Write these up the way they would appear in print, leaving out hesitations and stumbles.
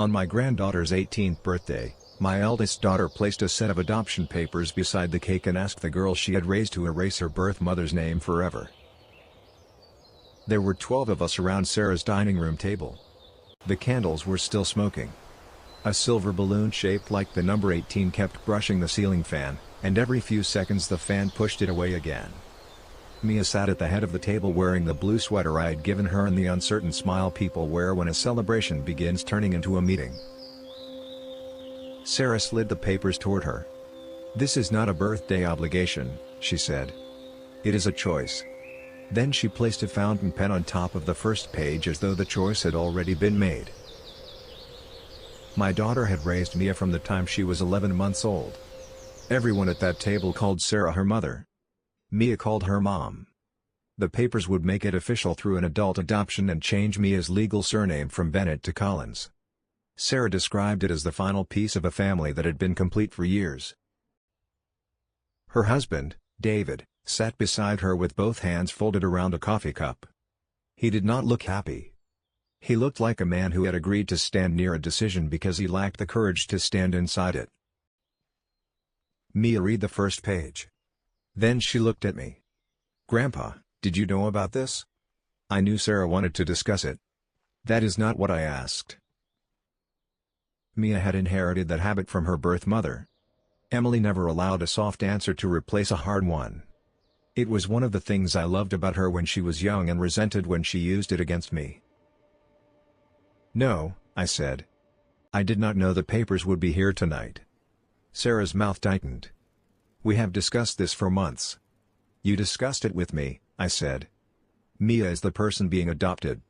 On my granddaughter's 18th birthday, my eldest daughter placed a set of adoption papers beside the cake and asked the girl she had raised to erase her birth mother's name forever. There were 12 of us around Sarah's dining room table. The candles were still smoking. A silver balloon shaped like the number 18 kept brushing the ceiling fan, and every few seconds the fan pushed it away again. Mia sat at the head of the table wearing the blue sweater I had given her and the uncertain smile people wear when a celebration begins turning into a meeting. Sarah slid the papers toward her. "This is not a birthday obligation," she said. "It is a choice." Then she placed a fountain pen on top of the first page as though the choice had already been made. My daughter had raised Mia from the time she was 11 months old. Everyone at that table called Sarah her mother. Mia called her mom. The papers would make it official through an adult adoption and change Mia's legal surname from Bennett to Collins. Sarah described it as the final piece of a family that had been complete for years. Her husband, David, sat beside her with both hands folded around a coffee cup. He did not look happy. He looked like a man who had agreed to stand near a decision because he lacked the courage to stand inside it. Mia read the first page. Then she looked at me. "Grandpa, did you know about this?" I knew Sarah wanted to discuss it. "That is not what I asked." Mia had inherited that habit from her birth mother. Emily never allowed a soft answer to replace a hard one. It was one of the things I loved about her when she was young and resented when she used it against me. "No," I said. "I did not know the papers would be here tonight." Sarah's mouth tightened. "We have discussed this for months." "You discussed it with me," I said. "Mia is the person being adopted."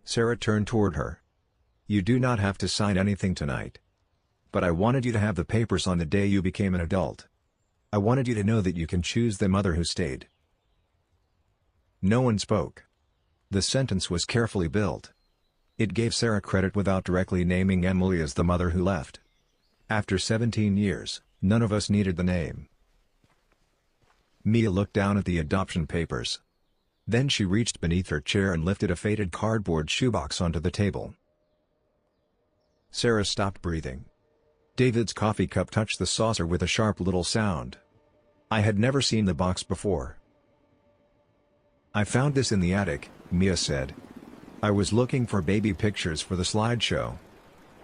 Sarah turned toward her. "You do not have to sign anything tonight. But I wanted you to have the papers on the day you became an adult. I wanted you to know that you can choose the mother who stayed." No one spoke. The sentence was carefully built. It gave Sarah credit without directly naming Emily as the mother who left. After 17 years, none of us needed the name. Mia looked down at the adoption papers. Then she reached beneath her chair and lifted a faded cardboard shoebox onto the table. Sarah stopped breathing. David's coffee cup touched the saucer with a sharp little sound. I had never seen the box before. "I found this in the attic," Mia said. "I was looking for baby pictures for the slideshow.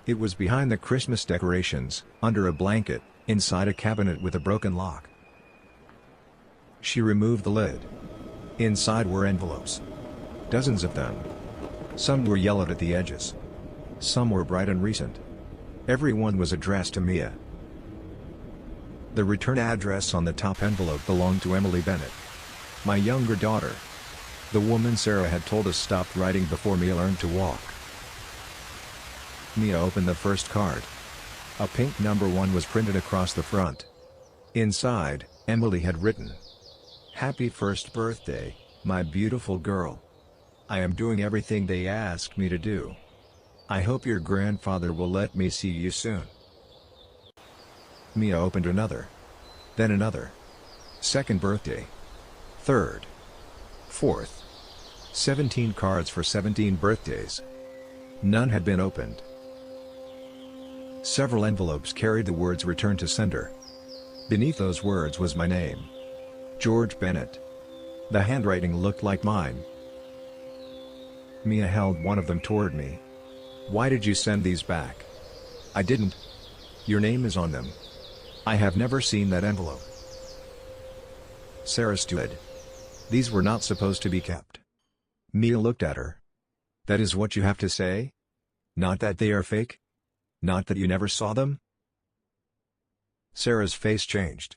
It was behind the Christmas decorations, under a blanket, inside a cabinet with a broken lock." She removed the lid. Inside were envelopes. Dozens of them. Some were yellowed at the edges. Some were bright and recent. Every one was addressed to Mia. The return address on the top envelope belonged to Emily Bennett, my younger daughter. The woman Sarah had told us stopped writing before Mia learned to walk. Mia opened the first card. A pink number 1 was printed across the front. Inside, Emily had written, "Happy first birthday, my beautiful girl. I am doing everything they asked me to do. I hope your grandfather will let me see you soon." Mia opened another. Then another. Second birthday. Third. Fourth. 17 cards for 17 birthdays. None had been opened. Several envelopes carried the words "Return to Sender." Beneath those words was my name. George Bennett. The handwriting looked like mine. Mia held one of them toward me. "Why did you send these back?" "I didn't. Your name is on them. I have never seen that envelope." Sarah stood. "These were not supposed to be kept." Mia looked at her. "That is what you have to say? Not that they are fake? Not that you never saw them?" Sarah's face changed.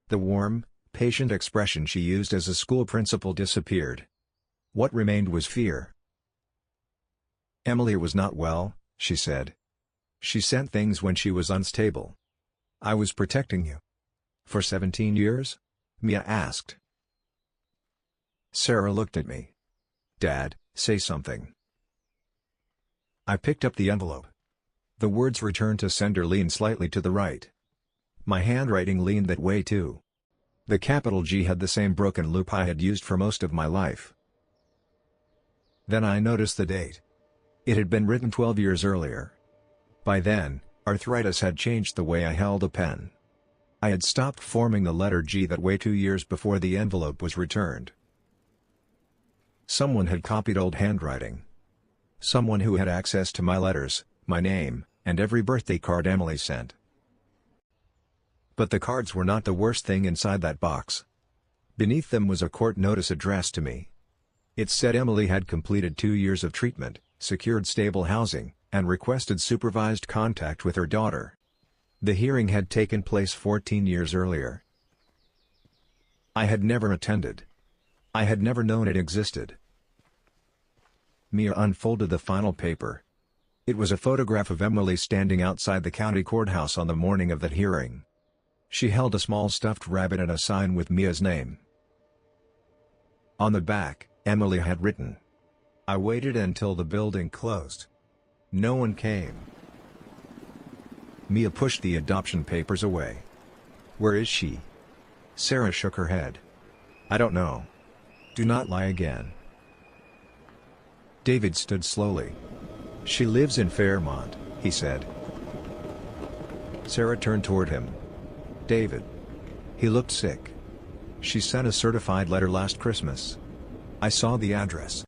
The warm, patient expression she used as a school principal disappeared. What remained was fear. "Emily was not well," she said. "She sent things when she was unstable. I was protecting you." "For 17 years?" Mia asked. Sarah looked at me. "Dad, say something." I picked up the envelope. The words "Return to Sender" leaned slightly to the right. My handwriting leaned that way too. The capital G had the same broken loop I had used for most of my life. Then I noticed the date. It had been written 12 years earlier. By then, arthritis had changed the way I held a pen. I had stopped forming the letter G that way 2 years before the envelope was returned. Someone had copied old handwriting. Someone who had access to my letters, my name, and every birthday card Emily sent. But the cards were not the worst thing inside that box. Beneath them was a court notice addressed to me. It said Emily had completed 2 years of treatment, secured stable housing, and requested supervised contact with her daughter. The hearing had taken place 14 years earlier. I had never attended. I had never known it existed. Mia unfolded the final paper. It was a photograph of Emily standing outside the county courthouse on the morning of that hearing. She held a small stuffed rabbit and a sign with Mia's name. On the back, Emily had written, "I waited until the building closed. No one came." Mia pushed the adoption papers away. "Where is she?" Sarah shook her head. "I don't know. Do not lie again." David stood slowly. "She lives in Fairmont," he said. Sarah turned toward him. "David. He looked sick. She sent a certified letter last Christmas. I saw the address."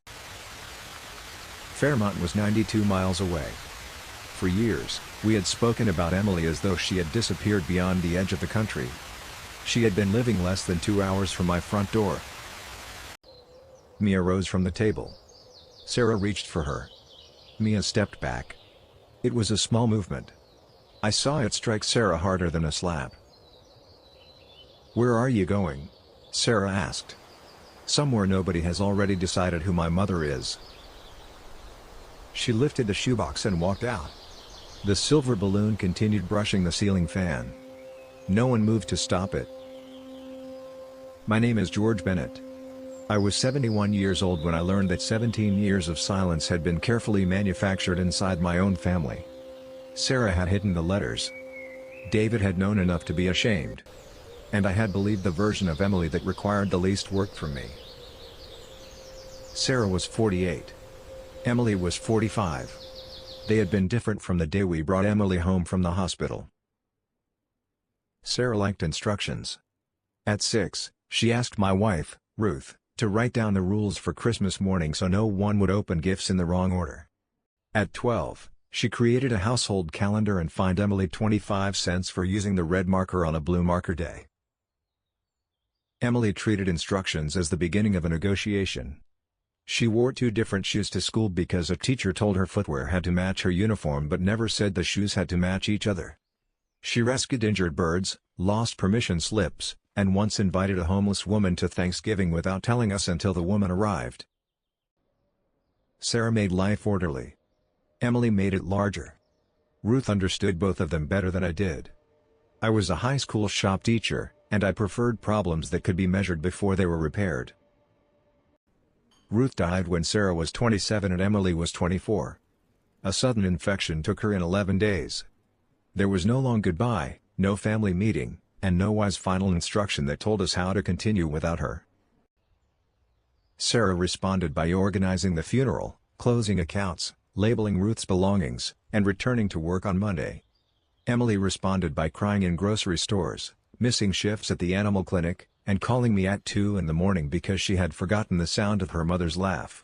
Fairmont was 92 miles away. For years, we had spoken about Emily as though she had disappeared beyond the edge of the country. She had been living less than 2 hours from my front door. Mia rose from the table. Sarah reached for her. Mia stepped back. It was a small movement. I saw it strike Sarah harder than a slap. "Where are you going?" Sarah asked. "Somewhere nobody has already decided who my mother is." She lifted the shoebox and walked out. The silver balloon continued brushing the ceiling fan. No one moved to stop it. "My name is George Bennett. I was 71 years old when I learned that 17 years of silence had been carefully manufactured inside my own family." Sarah had hidden the letters. David had known enough to be ashamed. And I had believed the version of Emily that required the least work from me. Sarah was 48. Emily was 45. They had been different from the day we brought Emily home from the hospital. Sarah liked instructions. At 6, she asked my wife, Ruth, to write down the rules for Christmas morning so no one would open gifts in the wrong order. At 12, she created a household calendar and fined Emily 25 cents for using the red marker on a blue marker day. Emily treated instructions as the beginning of a negotiation. She wore 2 different shoes to school because a teacher told her footwear had to match her uniform but never said the shoes had to match each other. She rescued injured birds, lost permission slips, and once invited a homeless woman to Thanksgiving without telling us until the woman arrived. Sarah made life orderly. Emily made it larger. Ruth understood both of them better than I did. I was a high school shop teacher, and I preferred problems that could be measured before they were repaired. Ruth died when Sarah was 27 and Emily was 24. A sudden infection took her in 11 days. There was no long goodbye, no family meeting, and no wise final instruction that told us how to continue without her. Sarah responded by organizing the funeral, closing accounts, labeling Ruth's belongings, and returning to work on Monday. Emily responded by crying in grocery stores, missing shifts at the animal clinic, and calling me at 2 in the morning because she had forgotten the sound of her mother's laugh.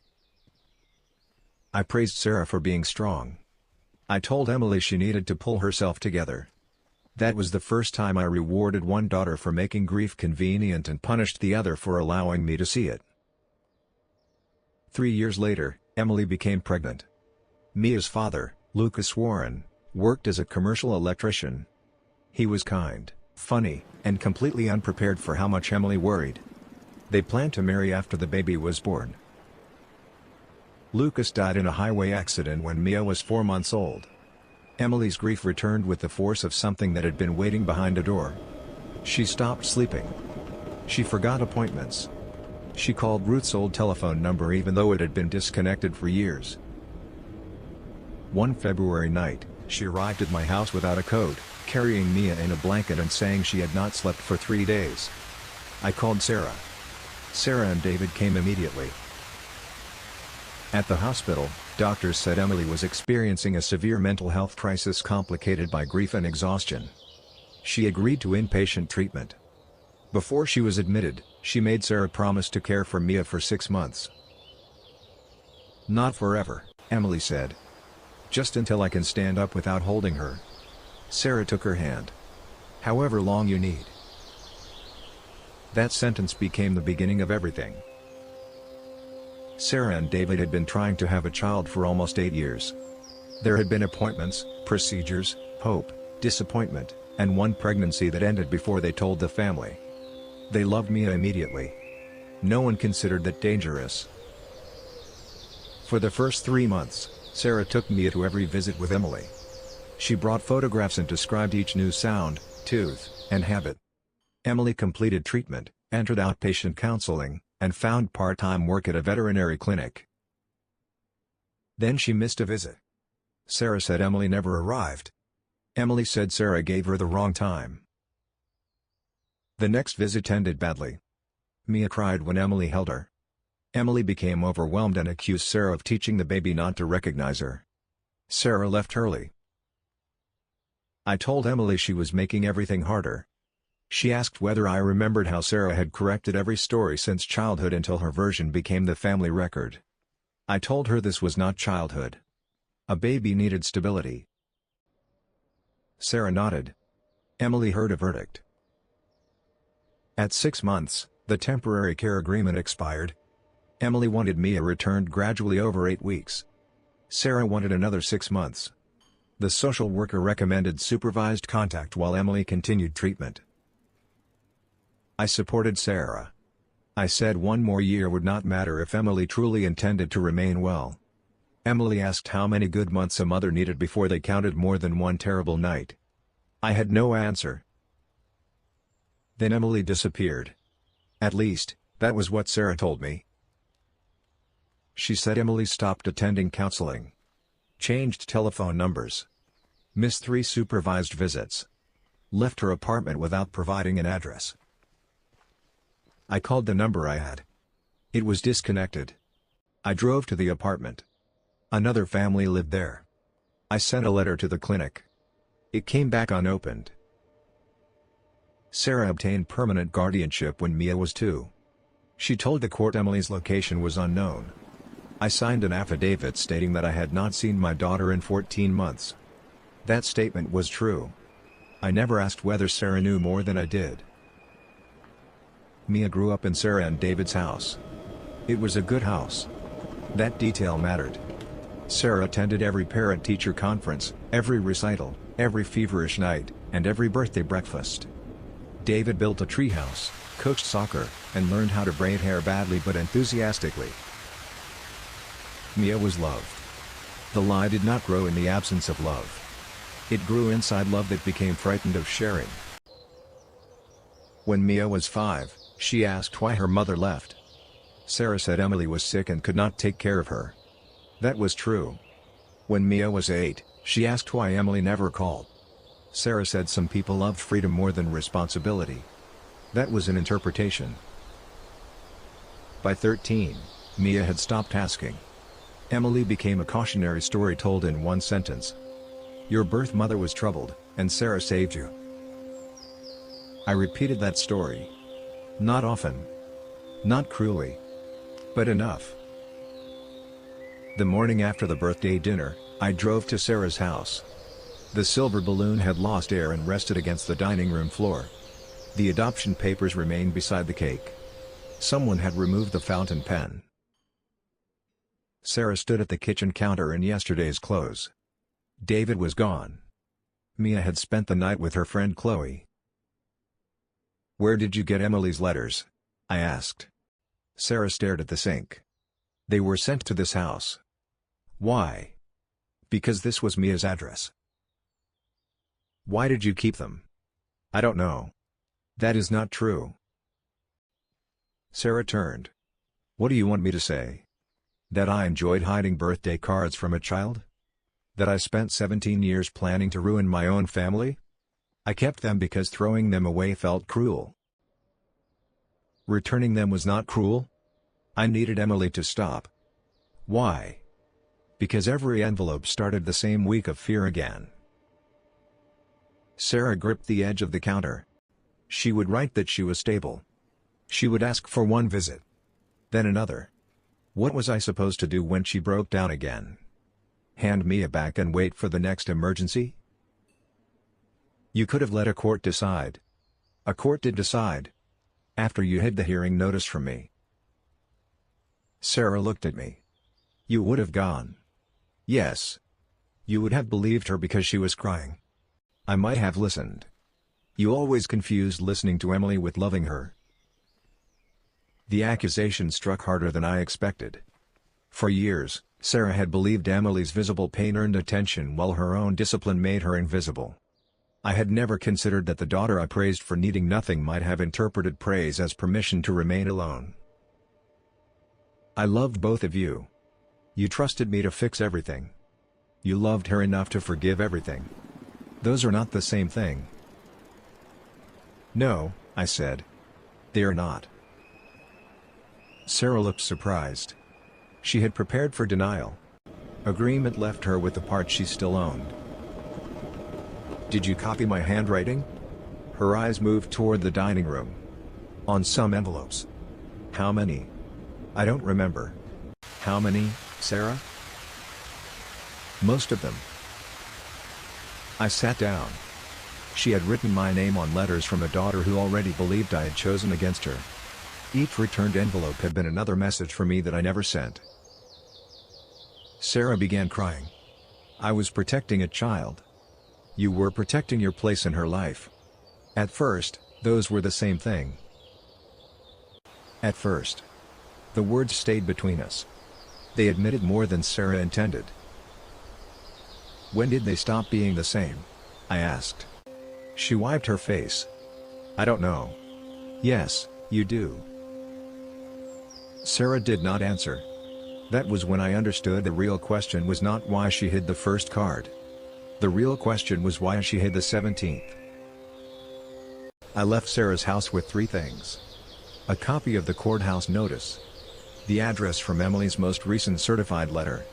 I praised Sarah for being strong. I told Emily she needed to pull herself together. That was the first time I rewarded one daughter for making grief convenient and punished the other for allowing me to see it. 3 years later, Emily became pregnant. Mia's father, Lucas Warren, worked as a commercial electrician. He was kind, funny, and completely unprepared for how much Emily worried. They planned to marry after the baby was born. Lucas died in a highway accident when Mia was 4 months old. Emily's grief returned with the force of something that had been waiting behind a door. She stopped sleeping. She forgot appointments. She called Ruth's old telephone number even though it had been disconnected for years. One February night, she arrived at my house without a coat, carrying Mia in a blanket and saying she had not slept for 3 days. I called Sarah. Sarah and David came immediately. At the hospital, Doctors said Emily was experiencing a severe mental health crisis complicated by grief and exhaustion. She agreed to inpatient treatment. Before she was admitted, she made Sarah promise to care for Mia for 6 months. "Not forever," Emily said. "Just until I can stand up without holding her." Sarah took her hand. "However long you need." That sentence became the beginning of everything. Sarah and David had been trying to have a child for almost 8 years. There had been appointments, procedures, hope, disappointment, and one pregnancy that ended before they told the family. They loved Mia immediately. No one considered that dangerous. For the first 3 months, Sarah took Mia to every visit with Emily. She brought photographs and described each new sound, tooth, and habit. Emily completed treatment, entered outpatient counseling, and found part-time work at a veterinary clinic. Then she missed a visit. Sarah said Emily never arrived. Emily said Sarah gave her the wrong time. The next visit ended badly. Mia cried when Emily held her. Emily became overwhelmed and accused Sarah of teaching the baby not to recognize her. Sarah left early. I told Emily she was making everything harder. She asked whether I remembered how Sarah had corrected every story since childhood until her version became the family record. I told her this was not childhood. A baby needed stability. Sarah nodded. Emily heard a verdict. At 6 months, the temporary care agreement expired. Emily wanted Mia returned gradually over 8 weeks. Sarah wanted another 6 months. The social worker recommended supervised contact while Emily continued treatment. I supported Sarah. I said one more year would not matter if Emily truly intended to remain well. Emily asked how many good months a mother needed before they counted more than one terrible night. I had no answer. Then Emily disappeared. At least, that was what Sarah told me. She said Emily stopped attending counseling, changed telephone numbers, missed 3 supervised visits, left her apartment without providing an address. I called the number I had. It was disconnected. I drove to the apartment. Another family lived there. I sent a letter to the clinic. It came back unopened. Sarah obtained permanent guardianship when Mia was 2. She told the court Emily's location was unknown. I signed an affidavit stating that I had not seen my daughter in 14 months. That statement was true. I never asked whether Sarah knew more than I did. Mia grew up in Sarah and David's house. It was a good house. That detail mattered. Sarah attended every parent-teacher conference, every recital, every feverish night, and every birthday breakfast. David built a treehouse, coached soccer, and learned how to braid hair badly but enthusiastically. Mia was loved. The lie did not grow in the absence of love. It grew inside love that became frightened of sharing. When Mia was 5, she asked why her mother left. Sarah said Emily was sick and could not take care of her. That was true. When Mia was 8, she asked why Emily never called. Sarah said some people loved freedom more than responsibility. That was an interpretation. By 13, Mia had stopped asking. Emily became a cautionary story told in one sentence. Your birth mother was troubled, and Sarah saved you. I repeated that story. Not often. Not cruelly. But enough. The morning after the birthday dinner, I drove to Sarah's house. The silver balloon had lost air and rested against the dining room floor. The adoption papers remained beside the cake. Someone had removed the fountain pen. Sarah stood at the kitchen counter in yesterday's clothes. David was gone. Mia had spent the night with her friend Chloe. Where did you get Emily's letters? I asked. Sarah stared at the sink. They were sent to this house. Why? Because this was Mia's address. Why did you keep them? I don't know. That is not true. Sarah turned. What do you want me to say? That I enjoyed hiding birthday cards from a child? That I spent 17 years planning to ruin my own family? I kept them because throwing them away felt cruel. Returning them was not cruel? I needed Emily to stop. Why? Because every envelope started the same week of fear again. Sarah gripped the edge of the counter. She would write that she was stable. She would ask for one visit. Then another. What was I supposed to do when she broke down again? Hand Mia back and wait for the next emergency? You could have let a court decide. A court did decide. After you hid the hearing notice from me. Sarah looked at me. You would have gone. Yes. You would have believed her because she was crying. I might have listened. You always confused listening to Emily with loving her. The accusation struck harder than I expected. For years, Sarah had believed Emily's visible pain earned attention while her own discipline made her invisible. I had never considered that the daughter I praised for needing nothing might have interpreted praise as permission to remain alone. I loved both of you. You trusted me to fix everything. You loved her enough to forgive everything. Those are not the same thing. No, I said. They are not. Sarah looked surprised. She had prepared for denial. Agreement left her with the part she still owned. Did you copy my handwriting? Her eyes moved toward the dining room. On some envelopes. How many? I don't remember. How many, Sarah? Most of them. I sat down. She had written my name on letters from a daughter who already believed I had chosen against her. Each returned envelope had been another message for me that I never sent. Sarah began crying. I was protecting a child. You were protecting your place in her life. At first, those were the same thing. At first. The words stayed between us. They admitted more than Sarah intended. When did they stop being the same? I asked. She wiped her face. I don't know. Yes, you do. Sarah did not answer. That was when I understood the real question was not why she hid the first card. The real question was why she hid the 17th. I left Sarah's house with 3 things. A copy of the courthouse notice. The address from Emily's most recent certified letter.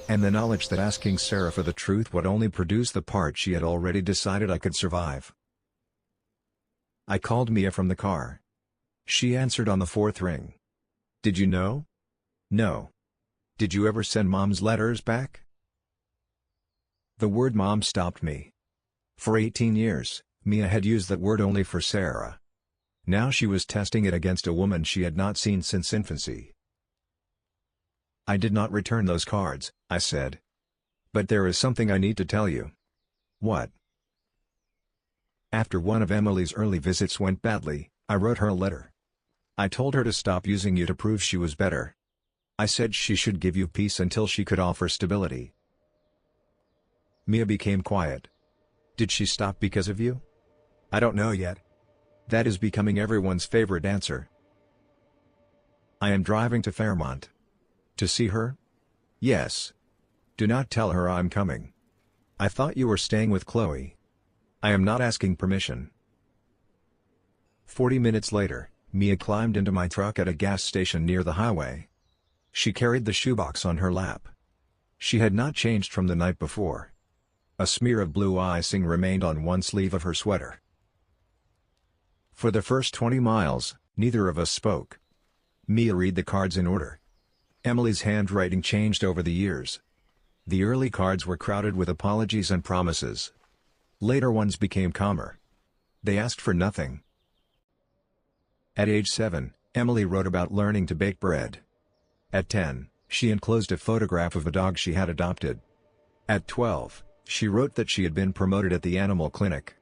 And the knowledge that asking Sarah for the truth would only produce the part she had already decided I could survive. I called Mia from the car. She answered on the 4th ring. Did you know? No. Did you ever send Mom's letters back? The word Mom stopped me. For 18 years, Mia had used that word only for Sarah. Now she was testing it against a woman she had not seen since infancy. I did not return those cards, I said. But there is something I need to tell you. What? After one of Emily's early visits went badly, I wrote her a letter. I told her to stop using you to prove she was better. I said she should give you peace until she could offer stability. Mia became quiet. Did she stop because of you? I don't know yet. That is becoming everyone's favorite answer. I am driving to Fairmont. To see her? Yes. Do not tell her I'm coming. I thought you were staying with Chloe. I am not asking permission. 40 minutes later, Mia climbed into my truck at a gas station near the highway. She carried the shoebox on her lap. She had not changed from the night before. A smear of blue icing remained on one sleeve of her sweater. For the first 20 miles, neither of us spoke. Mia read the cards in order. Emily's handwriting changed over the years. The early cards were crowded with apologies and promises. Later ones became calmer. They asked for nothing. At age 7, Emily wrote about learning to bake bread. At 10, she enclosed a photograph of a dog she had adopted. At 12, she wrote that she had been promoted at the animal clinic.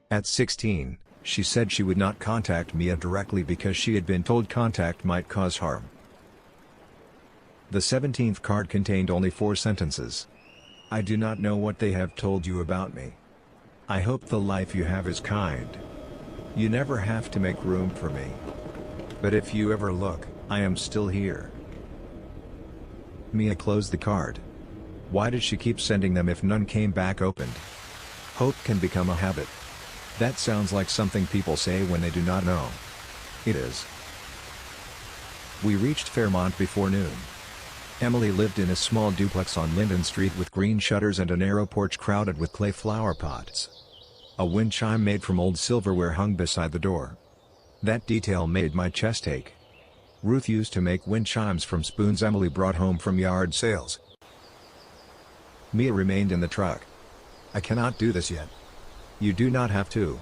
At 16, she said she would not contact Mia directly because she had been told contact might cause harm. The 17th card contained only 4 sentences. I do not know what they have told you about me. I hope the life you have is kind. You never have to make room for me. But if you ever look, I am still here. Mia closed the card. Why did she keep sending them if none came back opened? Hope can become a habit. That sounds like something people say when they do not know. It is. We reached Fairmont before noon. Emily lived in a small duplex on Linden Street with green shutters and a narrow porch crowded with clay flower pots. A wind chime made from old silverware hung beside the door. That detail made my chest ache. Ruth used to make wind chimes from spoons Emily brought home from yard sales. Mia remained in the truck. "I cannot do this yet." "You do not have to.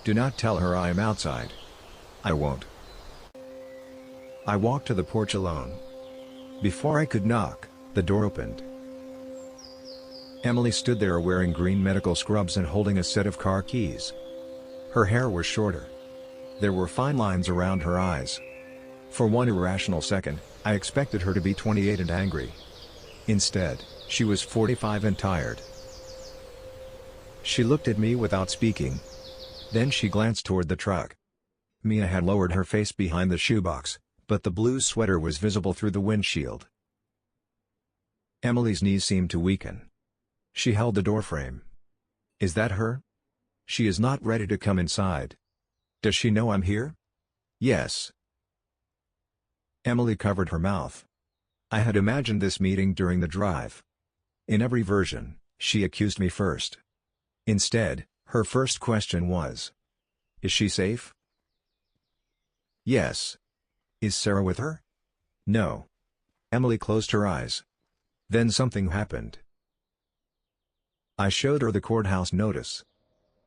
Do not tell her I am outside." "I won't." I walked to the porch alone. Before I could knock, the door opened. Emily stood there wearing green medical scrubs and holding a set of car keys. Her hair was shorter. There were fine lines around her eyes. For one irrational second, I expected her to be 28 and angry. Instead, she was 45 and tired. She looked at me without speaking. Then she glanced toward the truck. Mia had lowered her face behind the shoebox, but the blue sweater was visible through the windshield. Emily's knees seemed to weaken. She held the doorframe. "Is that her? She is not ready to come inside. Does she know I'm here?" "Yes." Emily covered her mouth. I had imagined this meeting during the drive. In every version, she accused me first. Instead, her first question was, "Is she safe?" "Yes." "Is Sarah with her?" "No." Emily closed her eyes. Then something happened. I showed her the courthouse notice.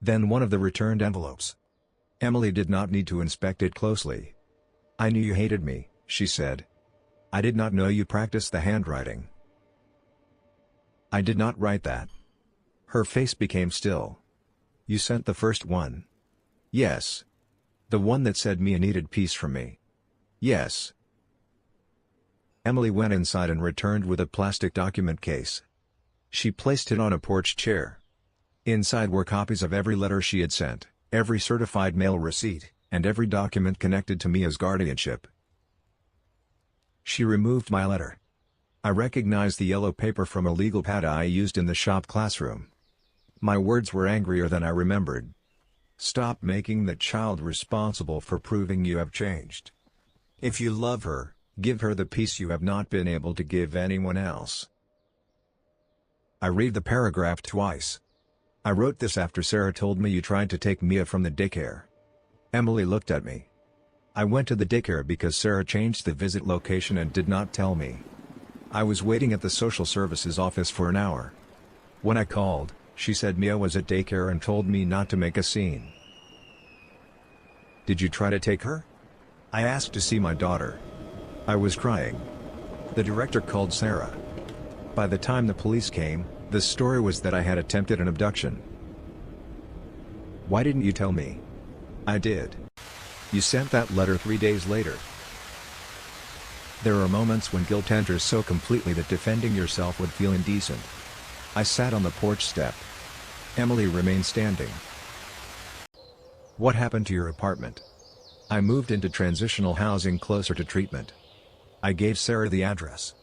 Then one of the returned envelopes. Emily did not need to inspect it closely. "I knew you hated me," she said. "I did not know you practiced the handwriting." "I did not write that." Her face became still. "You sent the first one?" "Yes." "The one that said Mia needed peace from me?" "Yes." Emily went inside and returned with a plastic document case. She placed it on a porch chair. Inside were copies of every letter she had sent, every certified mail receipt, and every document connected to Mia's guardianship. She removed my letter. I recognized the yellow paper from a legal pad I used in the shop classroom. My words were angrier than I remembered. "Stop making the child responsible for proving you have changed. If you love her, give her the peace you have not been able to give anyone else." I read the paragraph twice. "I wrote this after Sarah told me you tried to take Mia from the daycare." Emily looked at me. "I went to the daycare because Sarah changed the visit location and did not tell me. I was waiting at the social services office for an hour. When I called, she said Mia was at daycare and told me not to make a scene." "Did you try to take her?" "I asked to see my daughter. I was crying. The director called Sarah. By the time the police came, the story was that I had attempted an abduction." "Why didn't you tell me?" "I did. You sent that letter 3 days later." There are moments when guilt enters so completely that defending yourself would feel indecent. I sat on the porch step. Emily remained standing. "What happened to your apartment?" "I moved into transitional housing closer to treatment. I gave Sarah the address.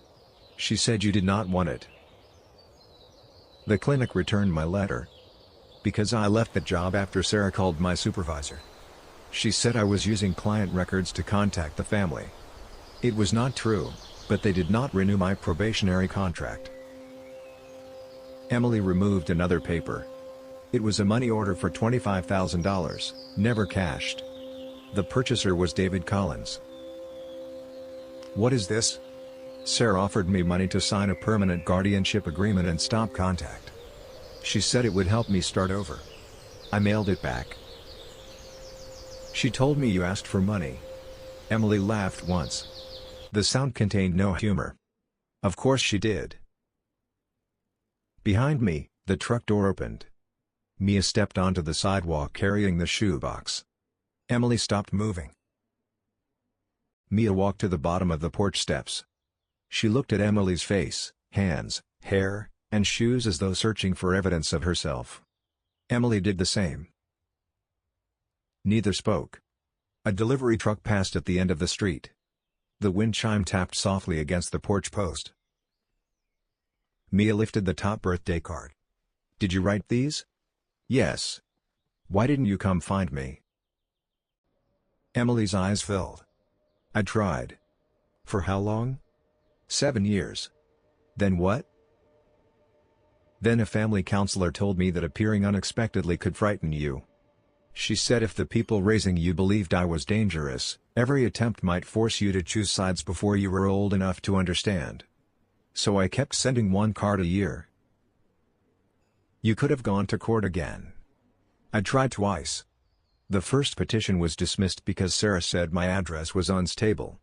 She said you did not want it." "The clinic returned my letter. Because I left the job after Sarah called my supervisor. She said I was using client records to contact the family. It was not true, but they did not renew my probationary contract." Emily removed another paper. It was a money order for $25,000, never cashed. The purchaser was David Collins. "What is this?" "Sarah offered me money to sign a permanent guardianship agreement and stop contact. She said it would help me start over. I mailed it back." "She told me you asked for money." Emily laughed once. The sound contained no humor. "Of course she did." Behind me, the truck door opened. Mia stepped onto the sidewalk carrying the shoebox. Emily stopped moving. Mia walked to the bottom of the porch steps. She looked at Emily's face, hands, hair, and shoes as though searching for evidence of herself. Emily did the same. Neither spoke. A delivery truck passed at the end of the street. The wind chime tapped softly against the porch post. Mia lifted the top birthday card. "Did you write these?" "Yes." "Why didn't you come find me?" Emily's eyes filled. "I tried." "For how long?" 7 years. Then what? Then a family counselor told me that appearing unexpectedly could frighten you. She said if the people raising you believed I was dangerous, every attempt might force you to choose sides before you were old enough to understand. So I kept sending one card a year. You could have gone to court again. I tried twice. The first petition was dismissed because Sarah said my address was unstable.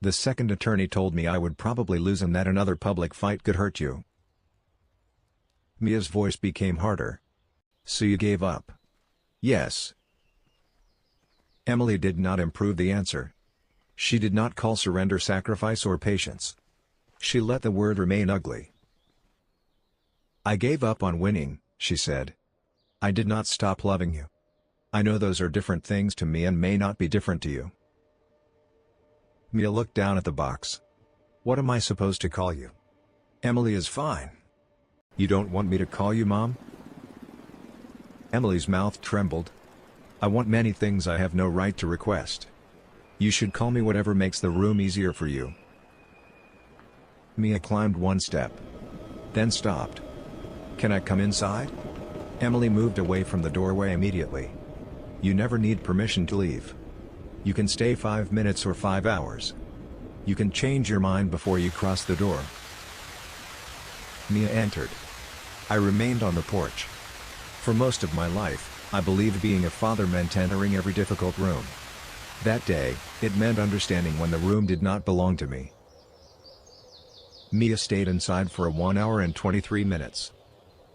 The second attorney told me I would probably lose and that another public fight could hurt you. Mia's voice became harder. So you gave up? Yes. Emily did not improve the answer. She did not call surrender sacrifice or patience. She let the word remain ugly. I gave up on winning, she said. I did not stop loving you. I know those are different things to me and may not be different to you. Mia looked down at the box. What am I supposed to call you? Emily is fine. You don't want me to call you Mom? Emily's mouth trembled. I want many things I have no right to request. You should call me whatever makes the room easier for you. Mia climbed one step. Then stopped. Can I come inside? Emily moved away from the doorway immediately. You never need permission to leave. You can stay 5 minutes or 5 hours. You can change your mind before you cross the door. Mia entered. I remained on the porch. For most of my life, I believed being a father meant entering every difficult room. That day, it meant understanding when the room did not belong to me. Mia stayed inside for 1 hour and 23 minutes.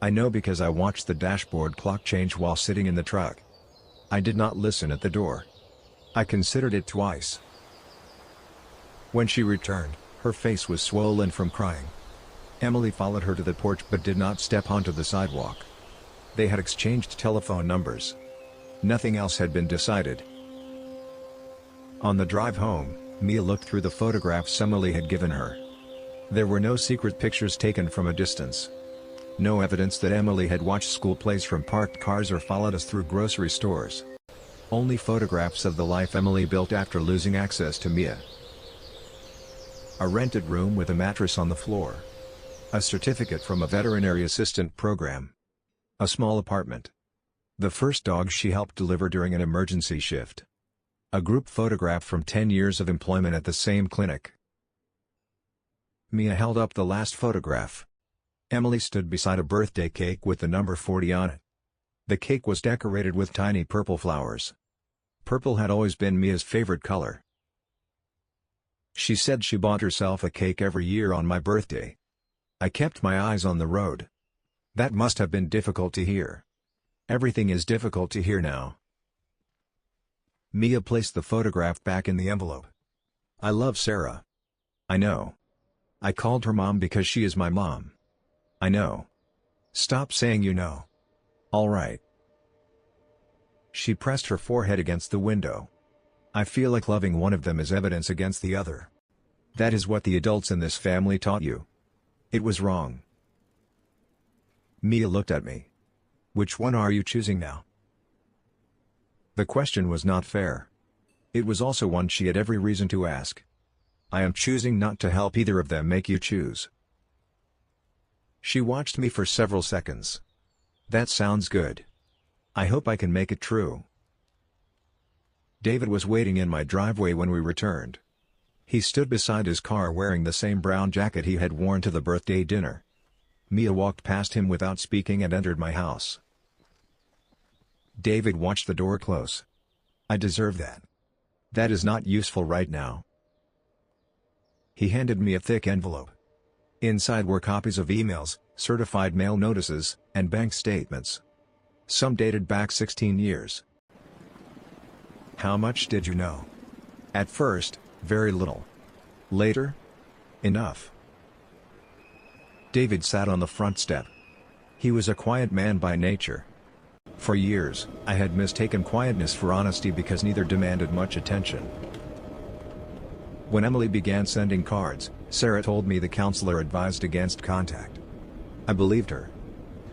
I know because I watched the dashboard clock change while sitting in the truck. I did not listen at the door. I considered it twice. When she returned, her face was swollen from crying. Emily followed her to the porch but did not step onto the sidewalk. They had exchanged telephone numbers. Nothing else had been decided. On the drive home, Mia looked through the photographs Emily had given her. There were no secret pictures taken from a distance. No evidence that Emily had watched school plays from parked cars or followed us through grocery stores. Only photographs of the life Emily built after losing access to Mia. A rented room with a mattress on the floor. A certificate from a veterinary assistant program. A small apartment. The first dog she helped deliver during an emergency shift. A group photograph from 10 years of employment at the same clinic. Mia held up the last photograph. Emily stood beside a birthday cake with the number 40 on it. The cake was decorated with tiny purple flowers. Purple had always been Mia's favorite color. She said she bought herself a cake every year on my birthday. I kept my eyes on the road. That must have been difficult to hear. Everything is difficult to hear now. Mia placed the photograph back in the envelope. I love Sarah. I know. I called her Mom because she is my mom. I know. Stop saying you know. All right. She pressed her forehead against the window. I feel like loving one of them is evidence against the other. That is what the adults in this family taught you. It was wrong. Mia looked at me. Which one are you choosing now? The question was not fair. It was also one she had every reason to ask. I am choosing not to help either of them make you choose. She watched me for several seconds. That sounds good. I hope I can make it true. David was waiting in my driveway when we returned. He stood beside his car wearing the same brown jacket he had worn to the birthday dinner. Mia walked past him without speaking and entered my house. David watched the door close. I deserve that. That is not useful right now. He handed me a thick envelope. Inside were copies of emails, certified mail notices, and bank statements. Some dated back 16 years. How much did you know? At first, very little. Later? Enough. David sat on the front step. He was a quiet man by nature. For years, I had mistaken quietness for honesty because neither demanded much attention. When Emily began sending cards, Sarah told me the counselor advised against contact. I believed her.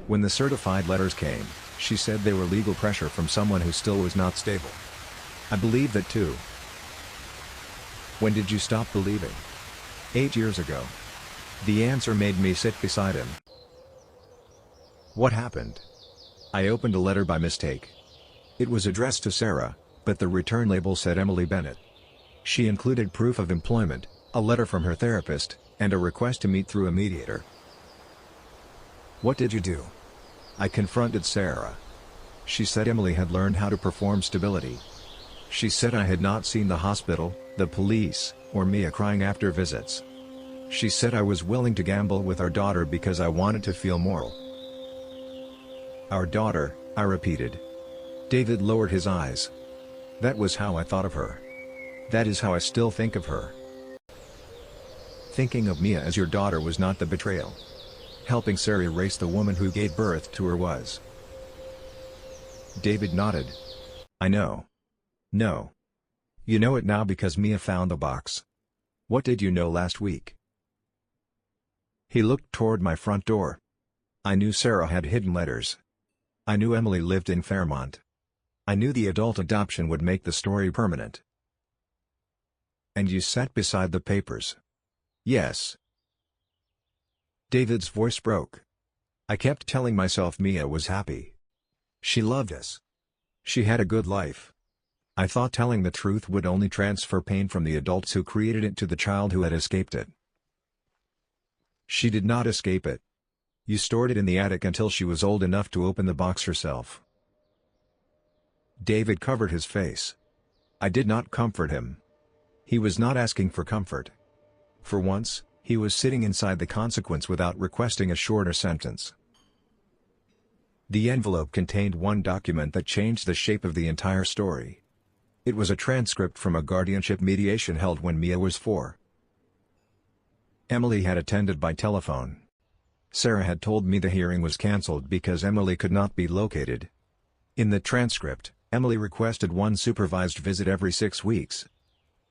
When the certified letters came, she said they were legal pressure from someone who still was not stable. I believed that too. When did you stop believing? 8 years ago. The answer made me sit beside him. What happened? I opened a letter by mistake. It was addressed to Sarah, but the return label said Emily Bennett. She included proof of employment, a letter from her therapist, and a request to meet through a mediator. What did you do? I confronted Sarah. She said Emily had learned how to perform stability. She said I had not seen the hospital, the police, or Mia crying after visits. She said I was willing to gamble with our daughter because I wanted to feel moral. Our daughter, I repeated. David lowered his eyes. That was how I thought of her. That is how I still think of her. Thinking of Mia as your daughter was not the betrayal. Helping Sarah erase the woman who gave birth to her was. David nodded. I know. No. You know it now because Mia found the box. What did you know last week? He looked toward my front door. I knew Sarah had hidden letters. I knew Emily lived in Fairmont. I knew the adult adoption would make the story permanent. And you sat beside the papers. Yes. David's voice broke. I kept telling myself Mia was happy. She loved us. She had a good life. I thought telling the truth would only transfer pain from the adults who created it to the child who had escaped it. She did not escape it. You stored it in the attic until she was old enough to open the box herself. David covered his face. I did not comfort him. He was not asking for comfort. For once, he was sitting inside the consequence without requesting a shorter sentence. The envelope contained one document that changed the shape of the entire story. It was a transcript from a guardianship mediation held when Mia was 4. Emily had attended by telephone. Sarah had told me the hearing was cancelled because Emily could not be located. In the transcript, Emily requested one supervised visit every 6 weeks.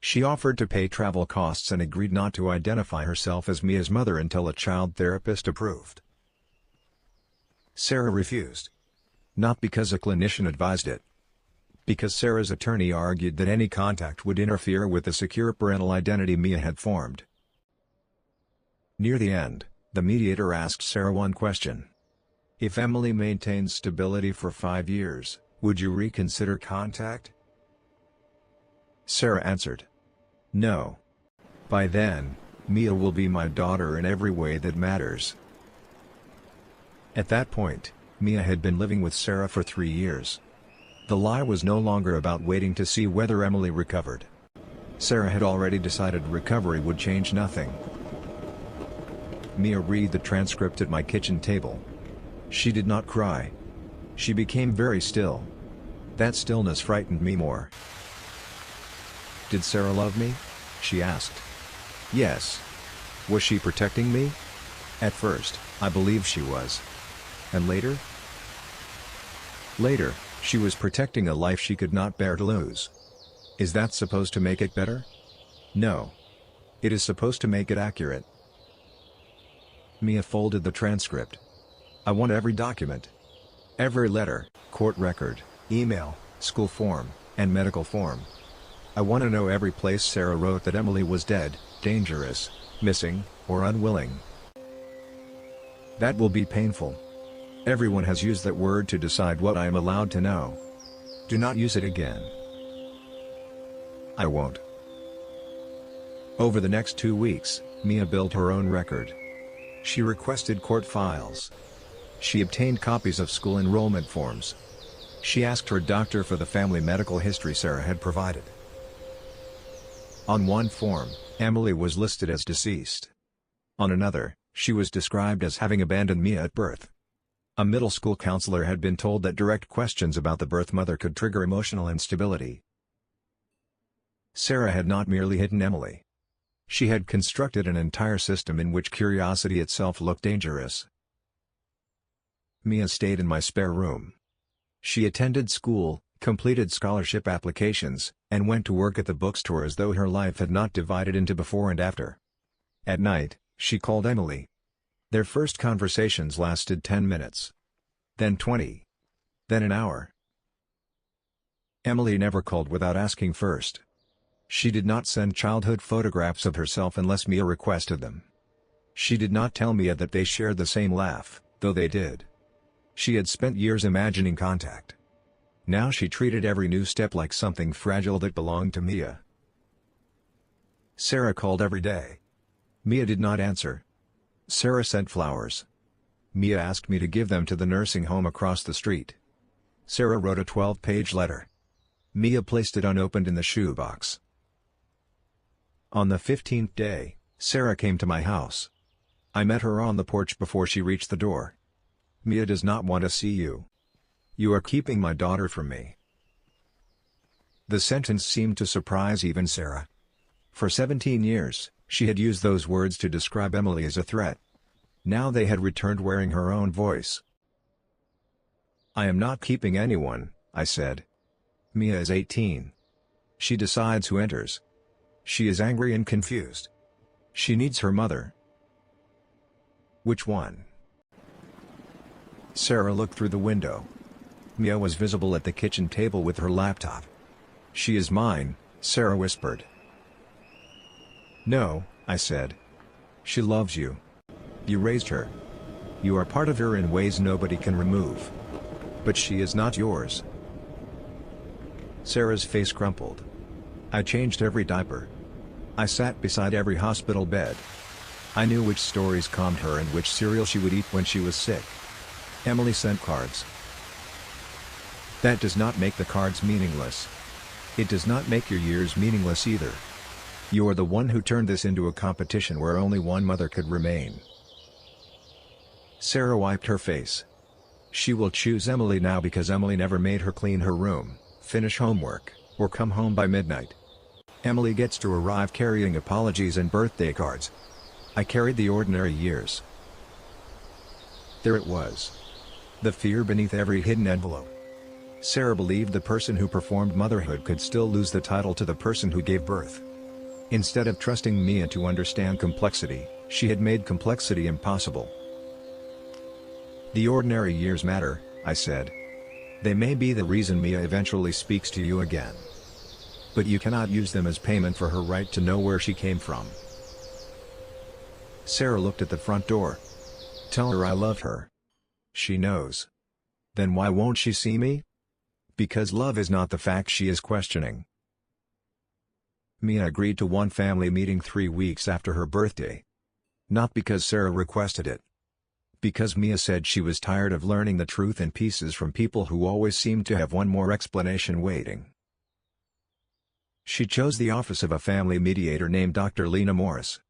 She offered to pay travel costs and agreed not to identify herself as Mia's mother until a child therapist approved. Sarah refused. Not because a clinician advised it. Because Sarah's attorney argued that any contact would interfere with the secure parental identity Mia had formed. Near the end, the mediator asked Sarah one question. If Emily maintains stability for 5 years, would you reconsider contact? Sarah answered. No. By then, Mia will be my daughter in every way that matters. At that point, Mia had been living with Sarah for 3 years. The lie was no longer about waiting to see whether Emily recovered. Sarah had already decided recovery would change nothing. Mia read the transcript at my kitchen table. She did not cry. She became very still. That stillness frightened me more. Did Sarah love me? She asked. Yes. Was she protecting me? At first, I believed she was. And later? Later, she was protecting a life she could not bear to lose. Is that supposed to make it better? No. It is supposed to make it accurate. Mia folded the transcript. I want every document. Every letter, court record, email, school form, and medical form. I want to know every place Sarah wrote that Emily was dead, dangerous, missing, or unwilling. That will be painful. Everyone has used that word to decide what I am allowed to know. Do not use it again. I won't. Over the next 2 weeks, Mia built her own record. She requested court files. She obtained copies of school enrollment forms. She asked her doctor for the family medical history Sarah had provided. On one form, Emily was listed as deceased. On another, she was described as having abandoned Mia at birth. A middle school counselor had been told that direct questions about the birth mother could trigger emotional instability. Sarah had not merely hidden Emily. She had constructed an entire system in which curiosity itself looked dangerous. Mia stayed in my spare room. She attended school, completed scholarship applications, and went to work at the bookstore as though her life had not divided into before and after. At night, she called Emily. Their first conversations lasted 10 minutes. Then 20. Then an hour. Emily never called without asking first. She did not send childhood photographs of herself unless Mia requested them. She did not tell Mia that they shared the same laugh, though they did. She had spent years imagining contact. Now she treated every new step like something fragile that belonged to Mia. Sarah called every day. Mia did not answer. Sarah sent flowers. Mia asked me to give them to the nursing home across the street. Sarah wrote a 12-page letter. Mia placed it unopened in the shoebox. On the 15th day, Sarah came to my house. I met her on the porch before she reached the door. Mia does not want to see you. You are keeping my daughter from me. The sentence seemed to surprise even Sarah. For 17 years, she had used those words to describe Emily as a threat. Now they had returned wearing her own voice. I am not keeping anyone, I said. Mia is 18. She decides who enters. She is angry and confused. She needs her mother. Which one? Sarah looked through the window. Mia was visible at the kitchen table with her laptop. She is mine, Sarah whispered. No, I said. She loves you. You raised her. You are part of her in ways nobody can remove. But she is not yours. Sarah's face crumpled. I changed every diaper. I sat beside every hospital bed. I knew which stories calmed her and which cereal she would eat when she was sick. Emily sent cards. That does not make the cards meaningless. It does not make your years meaningless either. You are the one who turned this into a competition where only one mother could remain. Sarah wiped her face. She will choose Emily now because Emily never made her clean her room, finish homework, or come home by midnight. Emily gets to arrive carrying apologies and birthday cards. I carried the ordinary years. There it was. The fear beneath every hidden envelope. Sarah believed the person who performed motherhood could still lose the title to the person who gave birth. Instead of trusting Mia to understand complexity, she had made complexity impossible. The ordinary years matter, I said. They may be the reason Mia eventually speaks to you again. But you cannot use them as payment for her right to know where she came from. Sarah looked at the front door. Tell her I love her. She knows. Then why won't she see me? Because love is not the fact she is questioning. Mia agreed to one family meeting 3 weeks after her birthday. Not because Sarah requested it. Because Mia said she was tired of learning the truth in pieces from people who always seemed to have one more explanation waiting. She chose the office of a family mediator named Dr. Lena Morris.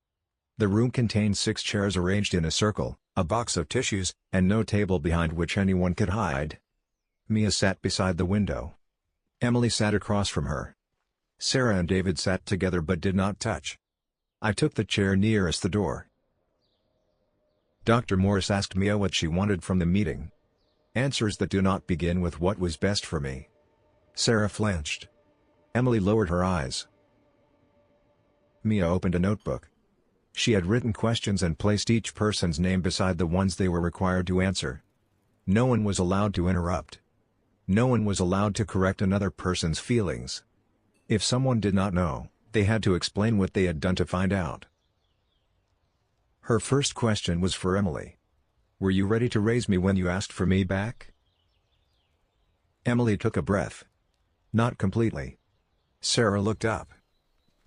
The room contained 6 chairs arranged in a circle, a box of tissues, and no table behind which anyone could hide. Mia sat beside the window. Emily sat across from her. Sarah and David sat together but did not touch. I took the chair nearest the door. Dr. Morris asked Mia what she wanted from the meeting. Answers that do not begin with what was best for me. Sarah flinched. Emily lowered her eyes. Mia opened a notebook. She had written questions and placed each person's name beside the ones they were required to answer. No one was allowed to interrupt. No one was allowed to correct another person's feelings. If someone did not know, they had to explain what they had done to find out. Her first question was for Emily. Were you ready to raise me when you asked for me back? Emily took a breath. Not completely. Sarah looked up.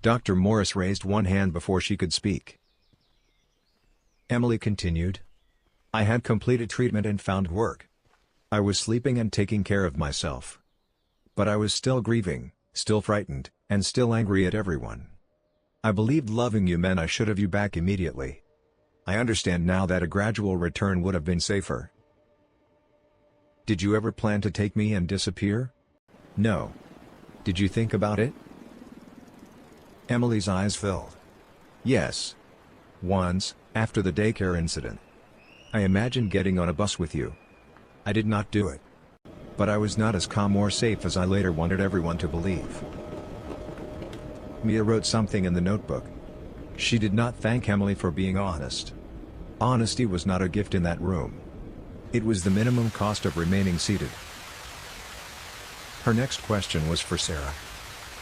Dr. Morris raised one hand before she could speak. Emily continued. I had completed treatment and found work. I was sleeping and taking care of myself. But I was still grieving, still frightened, and still angry at everyone. I believed loving you meant I should have you back immediately. I understand now that a gradual return would have been safer. Did you ever plan to take me and disappear? No. Did you think about it? Emily's eyes filled. Yes. Once, after the daycare incident. I imagined getting on a bus with you. I did not do it. But I was not as calm or safe as I later wanted everyone to believe. Mia wrote something in the notebook. She did not thank Emily for being honest. Honesty was not a gift in that room. It was the minimum cost of remaining seated. Her next question was for Sarah.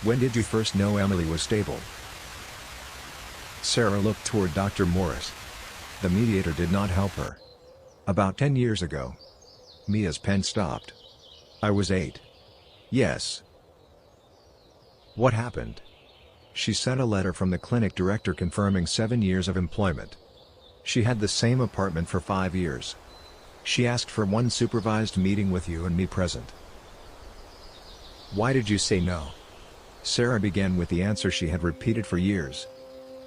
When did you first know Emily was stable? Sarah looked toward Dr. Morris. The mediator did not help her. About 10 years ago. Mia's pen stopped. I was 8. Yes. What happened? She sent a letter from the clinic director confirming 7 years of employment. She had the same apartment for 5 years. She asked for one supervised meeting with you and me present. Why did you say no? Sarah began with the answer she had repeated for years.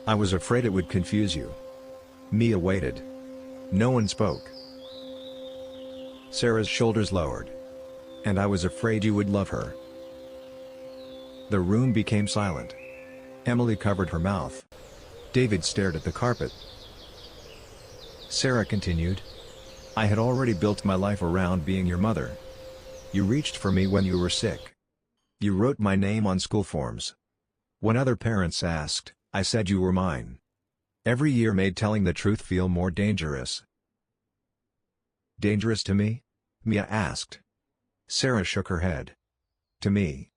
I was afraid it would confuse you. Mia waited. No one spoke. Sarah's shoulders lowered. And I was afraid you would love her. The room became silent. Emily covered her mouth. David stared at the carpet. Sarah continued. I had already built my life around being your mother. You reached for me when you were sick. You wrote my name on school forms. When other parents asked, I said you were mine. Every year made telling the truth feel more dangerous. Dangerous to me? Mia asked. Sarah shook her head. To me.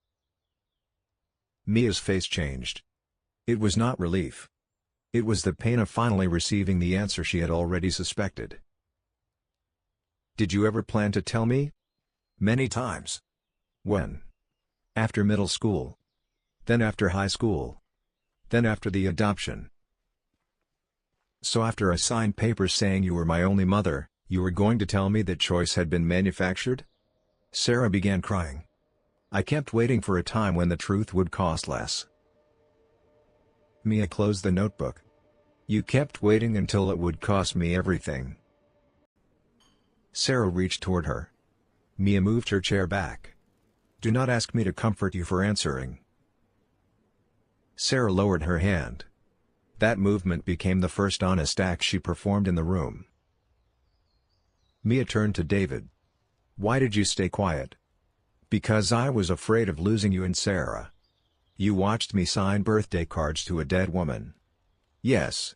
Mia's face changed. It was not relief. It was the pain of finally receiving the answer she had already suspected. Did you ever plan to tell me? Many times. When? After middle school. Then after high school. Then after the adoption. So after I signed papers saying you were my only mother, you were going to tell me that choice had been manufactured? Sarah began crying. I kept waiting for a time when the truth would cost less. Mia closed the notebook. You kept waiting until it would cost me everything. Sarah reached toward her. Mia moved her chair back. Do not ask me to comfort you for answering. Sarah lowered her hand. That movement became the first honest act she performed in the room. Mia turned to David. Why did you stay quiet? Because I was afraid of losing you and Sarah. You watched me sign birthday cards to a dead woman. Yes.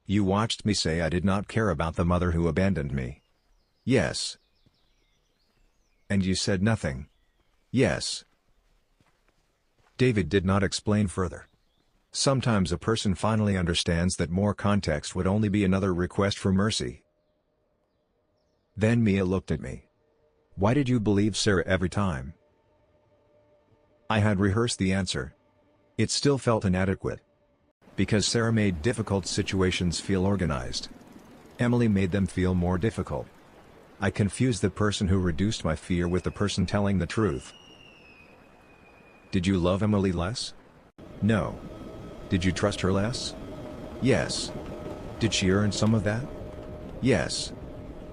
You watched me say I did not care about the mother who abandoned me. Yes. And you said nothing. Yes. David did not explain further. Sometimes a person finally understands that more context would only be another request for mercy. Then Mia looked at me. Why did you believe Sarah every time? I had rehearsed the answer. It still felt inadequate. Because Sarah made difficult situations feel organized. Emily made them feel more difficult. I confused the person who reduced my fear with the person telling the truth. Did you love Emily less? No. Did you trust her less? Yes. Did she earn some of that? Yes.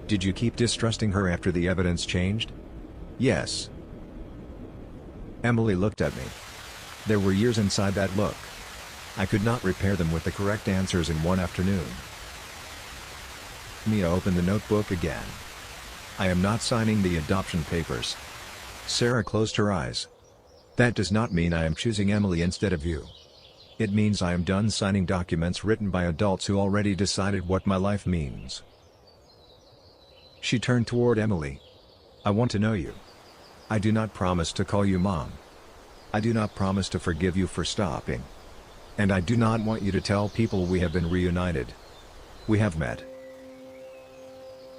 Did you keep distrusting her after the evidence changed? Yes. Emily looked at me. There were years inside that look. I could not repair them with the correct answers in one afternoon. Mia opened the notebook again. I am not signing the adoption papers. Sarah closed her eyes. That does not mean I am choosing Emily instead of you. It means I am done signing documents written by adults who already decided what my life means. She turned toward Emily. I want to know you. I do not promise to call you Mom. I do not promise to forgive you for stopping. And I do not want you to tell people we have been reunited. We have met.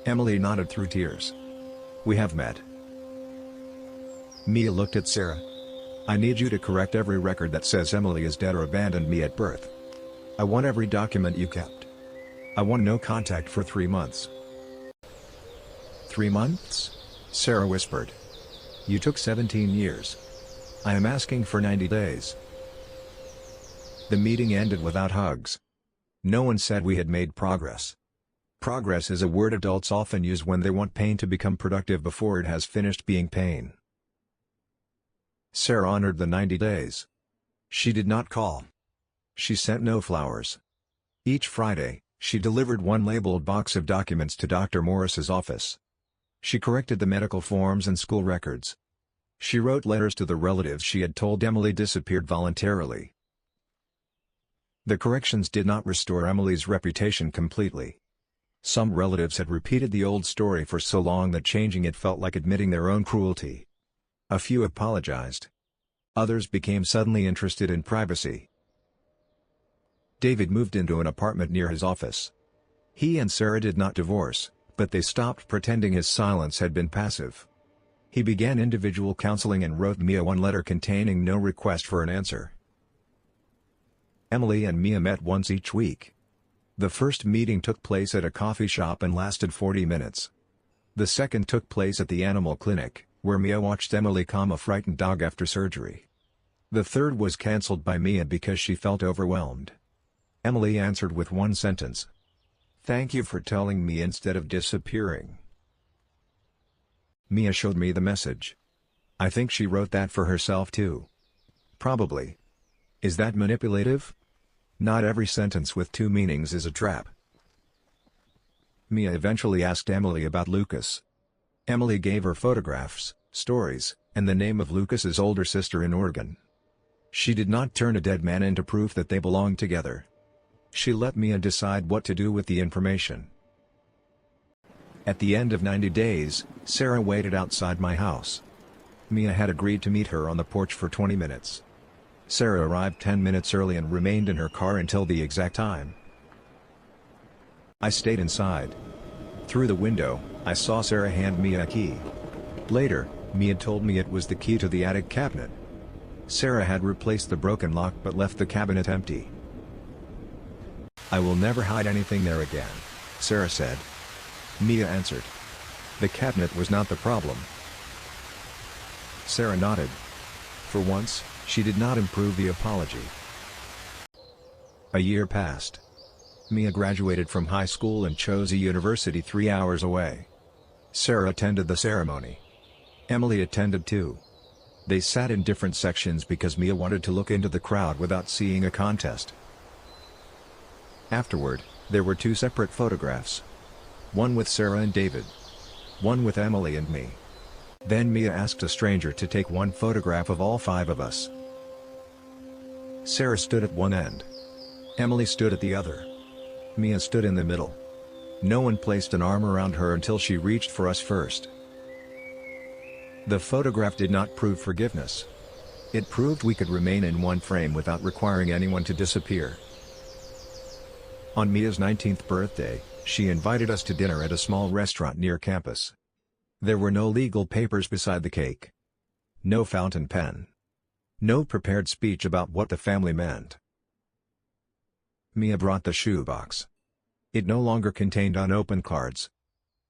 Emily nodded through tears. We have met. Mia looked at Sarah. I need you to correct every record that says Emily is dead or abandoned me at birth. I want every document you kept. I want no contact for 3 months. 3 months? Sarah whispered. You took 17 years. I am asking for 90 days. The meeting ended without hugs. No one said we had made progress. Progress is a word adults often use when they want pain to become productive before it has finished being pain. Sarah honored the 90 days. She did not call. She sent no flowers. Each Friday, she delivered one labeled box of documents to Dr. Morris's office. She corrected the medical forms and school records. She wrote letters to the relatives she had told Emily disappeared voluntarily. The corrections did not restore Emily's reputation completely. Some relatives had repeated the old story for so long that changing it felt like admitting their own cruelty. A few apologized. Others became suddenly interested in privacy. David moved into an apartment near his office. He and Sarah did not divorce, but they stopped pretending his silence had been passive. He began individual counseling and wrote Mia one letter containing no request for an answer. Emily and Mia met once each week. The first meeting took place at a coffee shop and lasted 40 minutes. The second took place at the animal clinic, where Mia watched Emily calm a frightened dog after surgery. The third was cancelled by Mia because she felt overwhelmed. Emily answered with one sentence. "Thank you for telling me instead of disappearing." Mia showed me the message. I think she wrote that for herself too. Probably. Is that manipulative? Not every sentence with two meanings is a trap. Mia eventually asked Emily about Lucas. Emily gave her photographs, stories, and the name of Lucas's older sister in Oregon. She did not turn a dead man into proof that they belonged together. She let Mia decide what to do with the information. At the end of 90 days, Sarah waited outside my house. Mia had agreed to meet her on the porch for 20 minutes. Sarah arrived 10 minutes early and remained in her car until the exact time. I stayed inside. Through the window, I saw Sarah hand Mia a key. Later, Mia told me it was the key to the attic cabinet. Sarah had replaced the broken lock but left the cabinet empty. "I will never hide anything there again," Sarah said. Mia answered. "The cabinet was not the problem." Sarah nodded. For once, she did not improve the apology. A year passed. Mia graduated from high school and chose a university 3 hours away. Sarah attended the ceremony. Emily attended too. They sat in different sections because Mia wanted to look into the crowd without seeing a contest. Afterward, there were 2 separate photographs. One with Sarah and David. One with Emily and me. Then Mia asked a stranger to take one photograph of all 5 of us. Sarah stood at one end. Emily stood at the other. Mia stood in the middle. No one placed an arm around her until she reached for us first. The photograph did not prove forgiveness. It proved we could remain in one frame without requiring anyone to disappear. On Mia's 19th birthday, she invited us to dinner at a small restaurant near campus. There were no legal papers beside the cake. No fountain pen. No prepared speech about what the family meant. Mia brought the shoebox. It no longer contained unopened cards.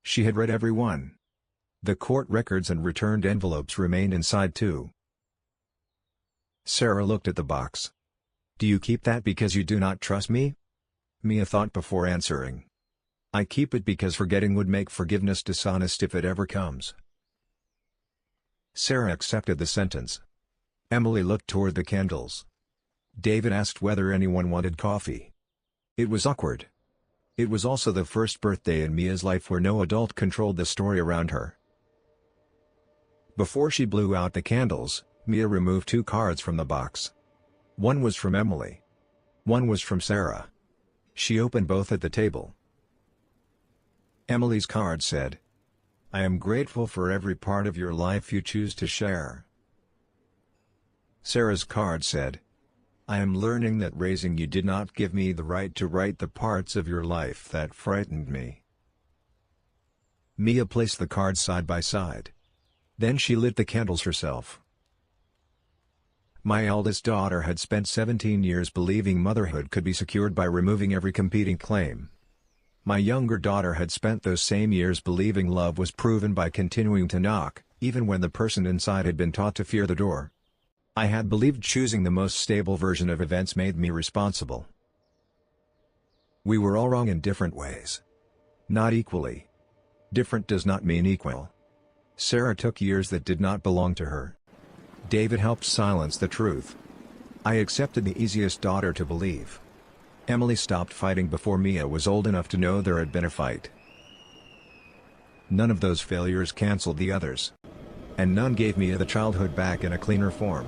She had read every one. The court records and returned envelopes remained inside too. Sarah looked at the box. "Do you keep that because you do not trust me?" Mia thought before answering. "I keep it because forgetting would make forgiveness dishonest if it ever comes." Sarah accepted the sentence. Emily looked toward the candles. David asked whether anyone wanted coffee. It was awkward. It was also the first birthday in Mia's life where no adult controlled the story around her. Before she blew out the candles, Mia removed 2 cards from the box. One was from Emily. One was from Sarah. She opened both at the table. Emily's card said, "I am grateful for every part of your life you choose to share." Sarah's card said, "I am learning that raising you did not give me the right to write the parts of your life that frightened me." Mia placed the cards side by side. Then she lit the candles herself. My eldest daughter had spent 17 years believing motherhood could be secured by removing every competing claim. My younger daughter had spent those same years believing love was proven by continuing to knock, even when the person inside had been taught to fear the door. I had believed choosing the most stable version of events made me responsible. We were all wrong in different ways. Not equally. Different does not mean equal. Sarah took years that did not belong to her. David helped silence the truth. I accepted the easiest daughter to believe. Emily stopped fighting before Mia was old enough to know there had been a fight. None of those failures canceled the others. And none gave Mia the childhood back in a cleaner form.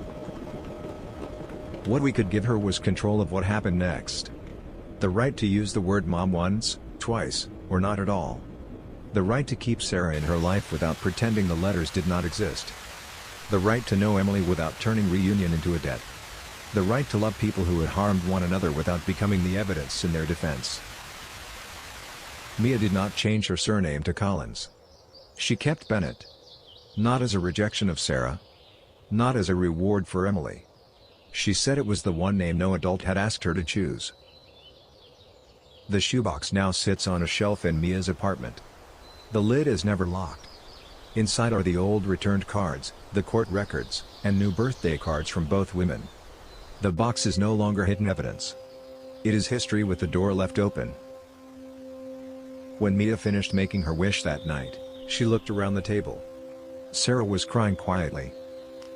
What we could give her was control of what happened next. The right to use the word mom once, twice, or not at all. The right to keep Sarah in her life without pretending the letters did not exist. The right to know Emily without turning reunion into a debt. The right to love people who had harmed one another without becoming the evidence in their defense. Mia did not change her surname to Collins. She kept Bennett. Not as a rejection of Sarah. Not as a reward for Emily. She said it was the one name no adult had asked her to choose. The shoebox now sits on a shelf in Mia's apartment. The lid is never locked. Inside are the old returned cards, the court records, and new birthday cards from both women. The box is no longer hidden evidence. It is history with the door left open. When Mia finished making her wish that night, she looked around the table. Sarah was crying quietly.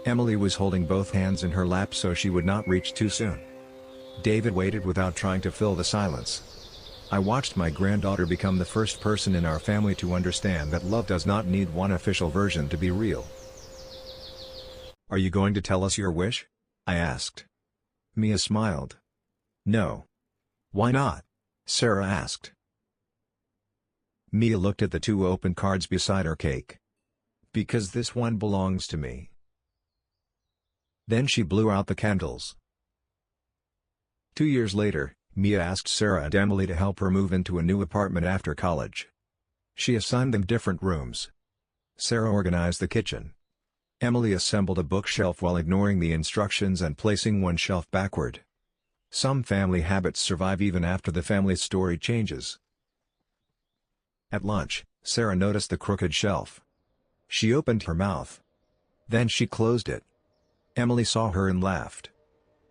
Emily was holding both hands in her lap so she would not reach too soon. David waited without trying to fill the silence. I watched my granddaughter become the first person in our family to understand that love does not need one official version to be real. "Are you going to tell us your wish?" I asked. Mia smiled. "No." "Why not?" Sarah asked. Mia looked at the two open cards beside her cake. "Because this one belongs to me." Then she blew out the candles. 2 years later, Mia asked Sarah and Emily to help her move into a new apartment after college. She assigned them different rooms. Sarah organized the kitchen. Emily assembled a bookshelf while ignoring the instructions and placing one shelf backward. Some family habits survive even after the family story changes. At lunch, Sarah noticed the crooked shelf. She opened her mouth. Then she closed it. Emily saw her and laughed.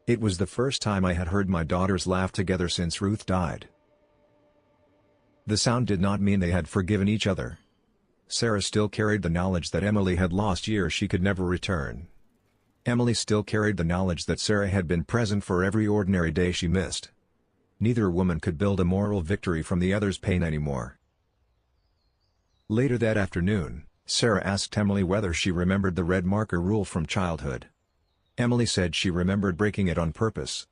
It was the first time I had heard my daughters laugh together since Ruth died. The sound did not mean they had forgiven each other. Sarah still carried the knowledge that Emily had lost years she could never return. Emily still carried the knowledge that Sarah had been present for every ordinary day she missed. Neither woman could build a moral victory from the other's pain anymore. Later that afternoon, Sarah asked Emily whether she remembered the red marker rule from childhood. Emily said she remembered breaking it on purpose.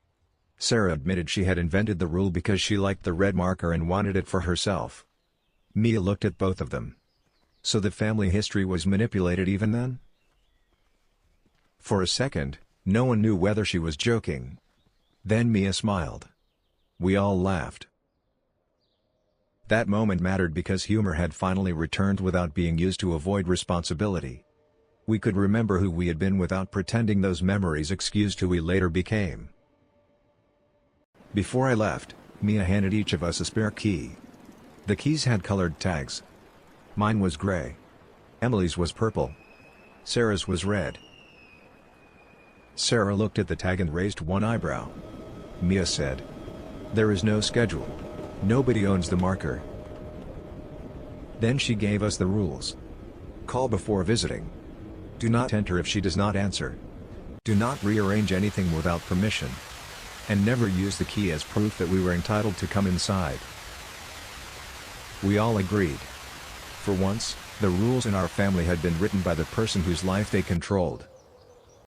Sarah admitted she had invented the rule because she liked the red marker and wanted it for herself. Mia looked at both of them. So the family history was manipulated even then? For a second, no one knew whether she was joking. Then Mia smiled. We all laughed. That moment mattered because humor had finally returned without being used to avoid responsibility. We could remember who we had been without pretending those memories excused who we later became. Before I left, Mia handed each of us a spare key. The keys had colored tags. Mine was gray. Emily's was purple. Sarah's was red. Sarah looked at the tag and raised one eyebrow. Mia said, "There is no schedule. Nobody owns the marker." Then she gave us the rules. Call before visiting. Do not enter if she does not answer. Do not rearrange anything without permission. And never use the key as proof that we were entitled to come inside. We all agreed. For once, the rules in our family had been written by the person whose life they controlled.